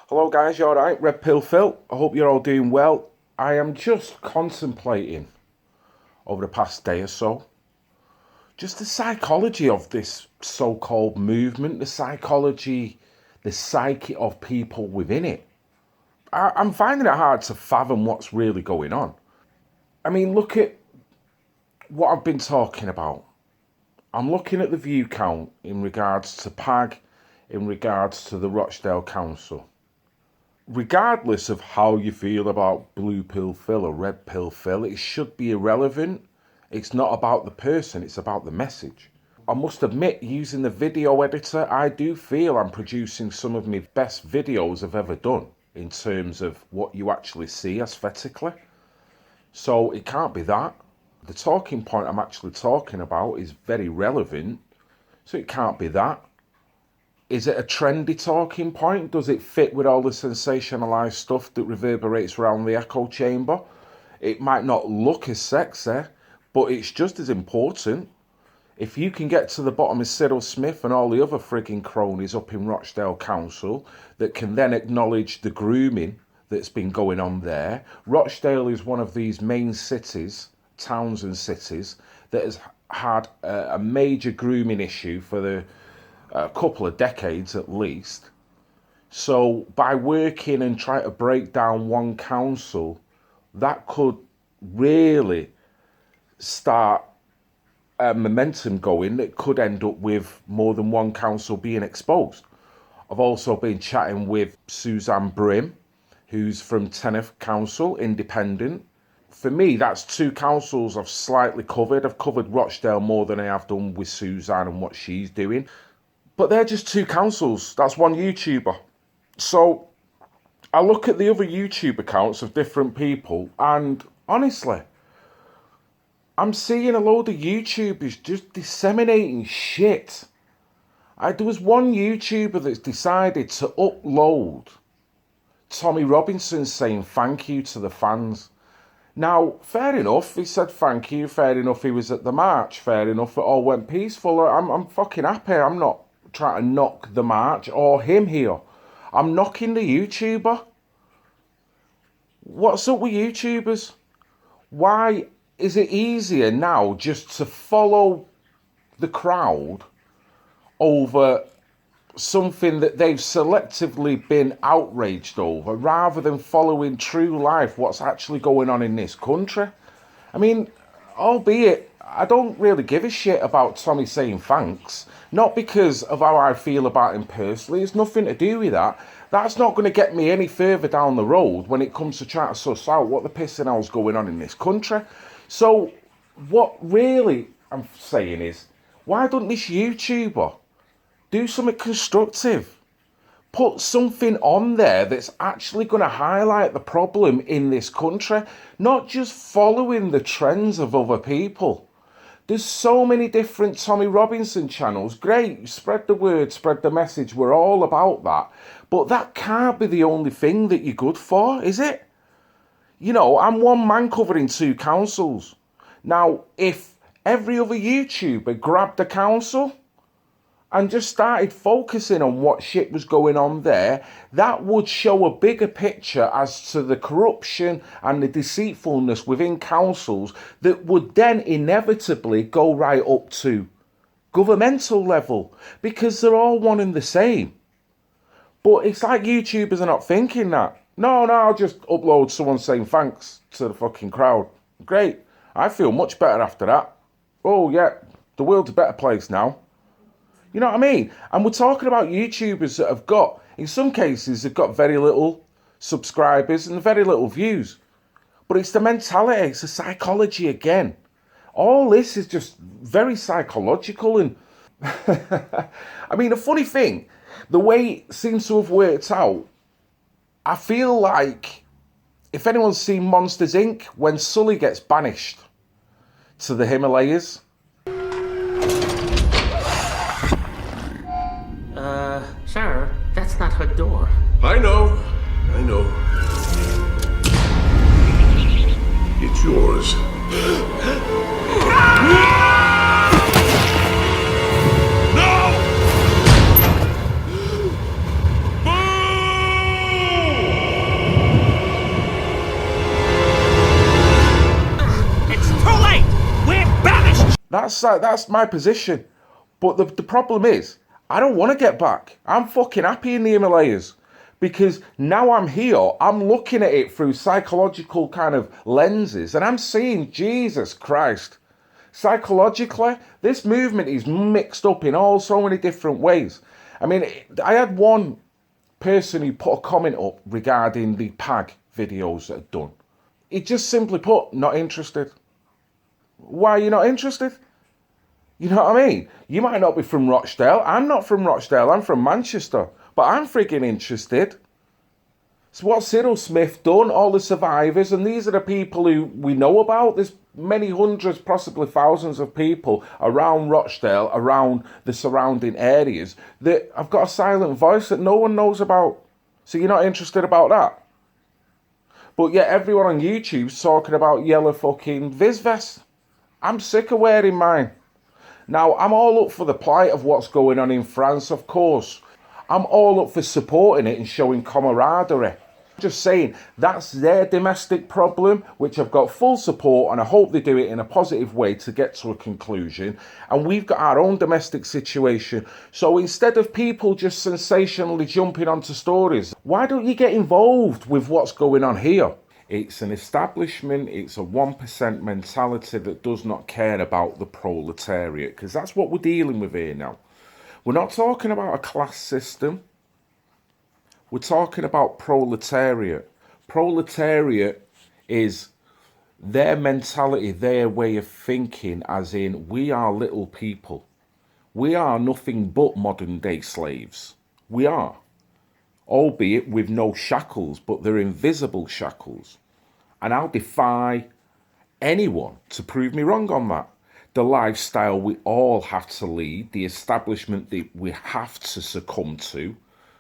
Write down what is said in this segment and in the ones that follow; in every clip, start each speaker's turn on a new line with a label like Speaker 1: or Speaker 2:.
Speaker 1: Hello guys, you alright? Red Pill Phil. I hope you're all doing well. I am just contemplating over the past day or so just the psychology of this so-called movement, the psychology, the psyche of people within it. I'm finding it hard to fathom what's really going on. I mean, look at what I've been talking about. I'm looking at the view count in regards to PAG, in regards to the Rochdale Council. Regardless of how you feel about Blue Pill Phil or Red Pill Phil, it should be irrelevant. It's not about the person, it's about the message. I must admit, using the video editor, I do feel I'm producing some of my best videos I've ever done in terms of what you actually see aesthetically. So it can't be that. The talking point I'm actually talking about is very relevant, so it can't be that. Is it a trendy talking point? Does it fit with all the sensationalised stuff that reverberates around the echo chamber? It might not look as sexy, but it's just as important. If you can get to the bottom of Cyril Smith and all the other frigging cronies up in Rochdale Council that can then acknowledge the grooming that's been going on there. Rochdale is one of these main cities, towns and cities, that has had a major grooming issue for a couple of decades at least. So by working and trying to break down one council, that could really start a momentum going that could end up with more than one council being exposed. I've also been chatting with Suzanne Brim, who's from Teneth Council, independent. For me, that's two councils I've slightly covered. I've covered Rochdale more than I have done with Suzanne and what she's doing. But they're just two councils. That's one YouTuber. So I look at the other YouTube accounts of different people, and honestly, I'm seeing a load of YouTubers just disseminating shit. There was one YouTuber that's decided to upload Tommy Robinson saying thank you to the fans. Now, fair enough, he said thank you, fair enough he was at the march, fair enough it all went peaceful. I'm fucking happy, I'm not trying to knock the march or him here. I'm knocking the YouTuber. What's up with YouTubers? Why is it easier now just to follow the crowd over something that they've selectively been outraged over rather than following true life, what's actually going on in this country? I mean, albeit I don't really give a shit about Tommy saying thanks, not because of how I feel about him personally. It's nothing to do with that. That's not going to get me any further down the road when it comes to trying to suss out what the pissing hell's going on in this country. So what really I'm saying is, why don't this YouTuber do something constructive? Put something on there that's actually going to highlight the problem in this country, not just following the trends of other people. There's so many different Tommy Robinson channels. Great, spread the word, spread the message. We're all about that. But that can't be the only thing that you're good for, is it? You know, I'm one man covering two councils. Now, if every other YouTuber grabbed a council and just started focusing on what shit was going on there, that would show a bigger picture as to the corruption and the deceitfulness within councils that would then inevitably go right up to governmental level, because they're all one and the same. But it's like YouTubers are not thinking that. No, I'll just upload someone saying thanks to the fucking crowd. Great. I feel much better after that. Oh yeah, the world's a better place now. You know what I mean? And we're talking about YouTubers that have got, in some cases, they've got very little subscribers and very little views. But it's the mentality, it's the psychology again. All this is just very psychological. And I mean, the funny thing, the way it seems to have worked out, I feel like if anyone's seen Monsters Inc., when Sully gets banished to the Himalayas.
Speaker 2: Sir, that's not her door.
Speaker 3: I know. It's yours. No!
Speaker 1: That's my position. But the problem is, I don't want to get back. I'm fucking happy in the Himalayas. Because now I'm here, I'm looking at it through psychological kind of lenses, and I'm seeing Jesus Christ. Psychologically, this movement is mixed up in so many different ways. I mean, I had one person who put a comment up regarding the PAG videos that I'd done. He just simply put, not interested. Why are you not interested? You know what I mean? You might not be from Rochdale. I'm not from Rochdale. I'm from Manchester. But I'm frigging interested. So what's Cyril Smith done? All the survivors, and these are the people who we know about. There's many hundreds, possibly thousands of people around Rochdale, around the surrounding areas that have got a silent voice that no one knows about. So you're not interested about that? But yet everyone on YouTube's talking about yellow fucking Visvests. I'm sick of wearing mine. Now, I'm all up for the plight of what's going on in France, of course. I'm all up for supporting it and showing camaraderie. Just saying, that's their domestic problem, which I've got full support, and I hope they do it in a positive way to get to a conclusion. And we've got our own domestic situation. So instead of people just sensationally jumping onto stories, why don't you get involved with what's going on here? It's an establishment, it's a 1% mentality that does not care about the proletariat, because that's what we're dealing with here now. We're not talking about a class system. We're talking about proletariat. Proletariat is their mentality, their way of thinking, as in, we are little people. We are nothing but modern day slaves. We are. Albeit with no shackles, but they're invisible shackles. And I'll defy anyone to prove me wrong on that. The lifestyle we all have to lead, the establishment that we have to succumb to.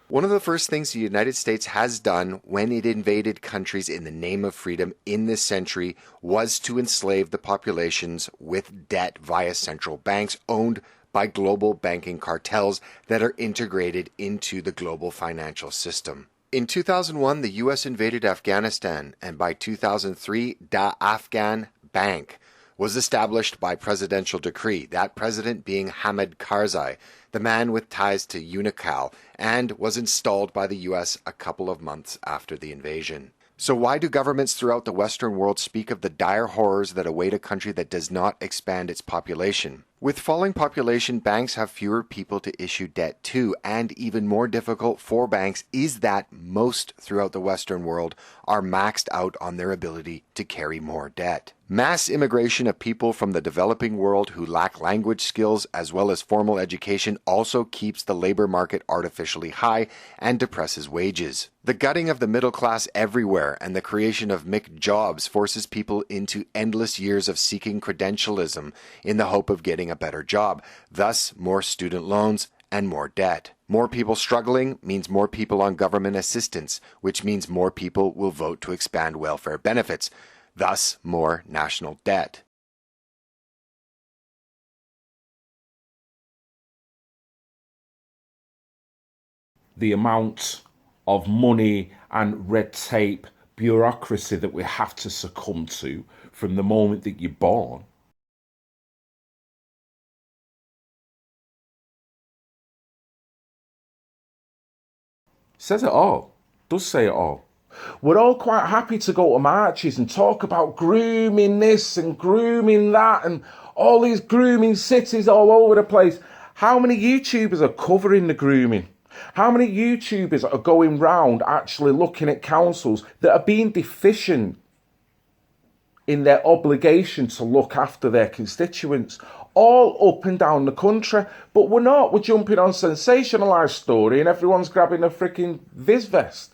Speaker 3: One of the first things the United States has done when it invaded countries in the name of freedom in this century was to enslave the populations with debt via central banks owned by global banking cartels that are integrated into the global financial system. In 2001, the U.S. invaded Afghanistan, and by 2003, Da Afghan Bank was established by presidential decree, that president being Hamid Karzai, the man with ties to Unocal, and was installed by the U.S. a couple of months after the invasion. So why do governments throughout the Western world speak of the dire horrors that await a country that does not expand its population? With falling population, banks have fewer people to issue debt to, and even more difficult for banks is that most throughout the Western world are maxed out on their ability to carry more debt. Mass immigration of people from the developing world who lack language skills as well as formal education also keeps the labor market artificially high and depresses wages. The gutting of the middle class everywhere and the creation of McJobs forces people into endless years of seeking credentialism in the hope of getting a better job, thus more student loans and more debt. More people struggling means more people on government assistance, which means more people will vote to expand welfare benefits, thus more national debt.
Speaker 1: The amount of money and red tape, bureaucracy that we have to succumb to from the moment that you're born. Says it all. Does say it all. We're all quite happy to go to marches and talk about grooming this and grooming that and all these grooming cities all over the place. How many YouTubers are covering the grooming? How many YouTubers are going round actually looking at councils that are being deficient in their obligation to look after their constituents? All up and down the country. But we're not. We're jumping on sensationalised story and everyone's grabbing a freaking Visvest.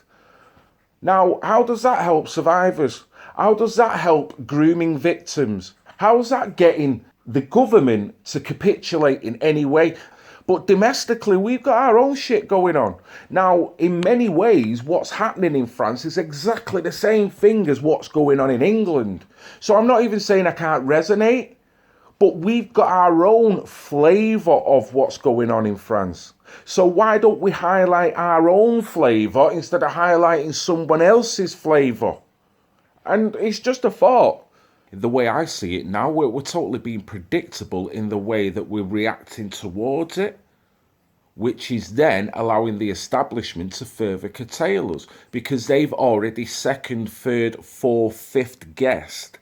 Speaker 1: Now, how does that help survivors? How does that help grooming victims? How is that getting the government to capitulate in any way? But domestically, we've got our own shit going on. Now, in many ways, what's happening in France is exactly the same thing as what's going on in England. So I'm not even saying I can't resonate, but we've got our own flavour of what's going on in France. So why don't we highlight our own flavour instead of highlighting someone else's flavour? And it's just a thought. the way I see it now, we're totally being predictable in the way that we're reacting towards it, which is then allowing the establishment to further curtail us because they've already second, third, fourth, fifth guessed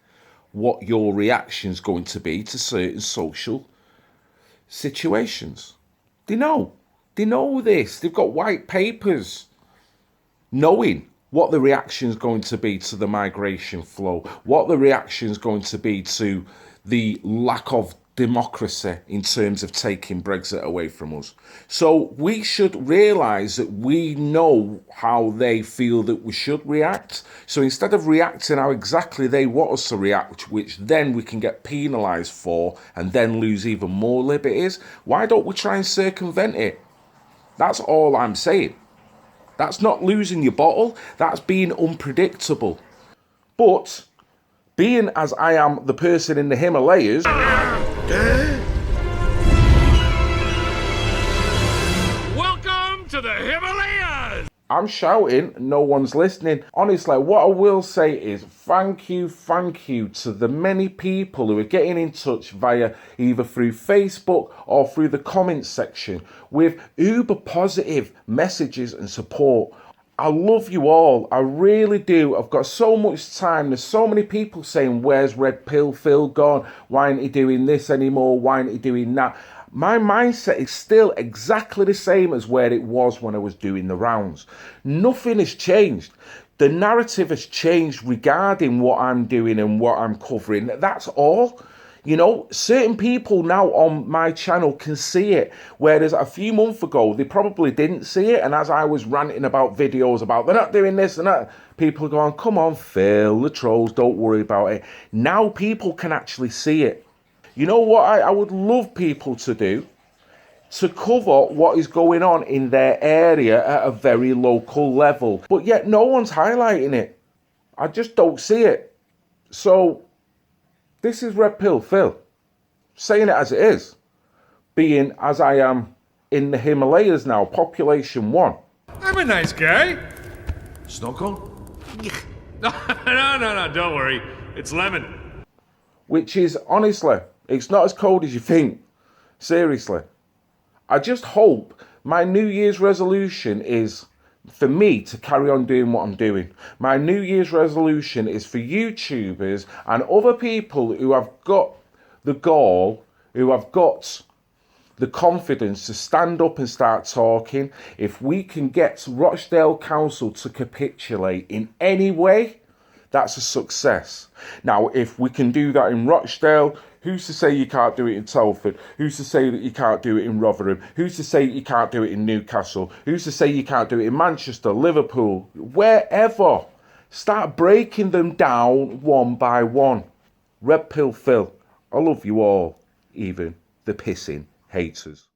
Speaker 1: what your reaction's going to be to certain social situations. They know this. They've got white papers knowing what the reaction is going to be to the migration flow, what the reaction is going to be to the lack of democracy in terms of taking Brexit away from us. So we should realise that we know how they feel that we should react. So instead of reacting how exactly they want us to react, which then we can get penalised for and then lose even more liberties, why don't we try and circumvent it? That's all I'm saying. That's not losing your bottle. That's being unpredictable. But being as I am the person in the Himalayas,
Speaker 4: welcome to the Himalayas!
Speaker 1: I'm shouting, no one's listening. Honestly, what I will say is thank you to the many people who are getting in touch via either through Facebook or through the comments section with uber positive messages and support. I love you all. I really do. I've got so much time. There's so many people saying, where's Red Pill Phil gone? Why aren't he doing this anymore? Why aren't he doing that? My mindset is still exactly the same as where it was when I was doing the rounds. Nothing has changed. The narrative has changed regarding what I'm doing and what I'm covering. That's all. You know, certain people now on my channel can see it, whereas a few months ago, they probably didn't see it. And as I was ranting about videos about they're not doing this and that, people are going, come on, Phil, the trolls, don't worry about it. Now people can actually see it. You know what I would love people to do? To cover what is going on in their area at a very local level. But yet no one's highlighting it. I just don't see it. So this is Red Pill Phil, saying it as it is, being as I am in the Himalayas now, population 1.
Speaker 4: I'm a nice guy.
Speaker 5: Snow cone?
Speaker 4: No, don't worry. It's lemon.
Speaker 1: Which is, honestly, it's not as cold as you think. Seriously. I just hope my New Year's resolution is for me to carry on doing what I'm doing. My New Year's resolution is for YouTubers and other people who have got the gall, who have got the confidence to stand up and start talking. If we can get Rochdale Council to capitulate in any way, that's a success. Now, if we can do that in Rochdale, who's to say you can't do it in Telford? Who's to say that you can't do it in Rotherham? Who's to say that you can't do it in Newcastle? Who's to say you can't do it in Manchester, Liverpool, wherever? Start breaking them down one by one. Red Pill Phil, I love you all, even the pissing haters.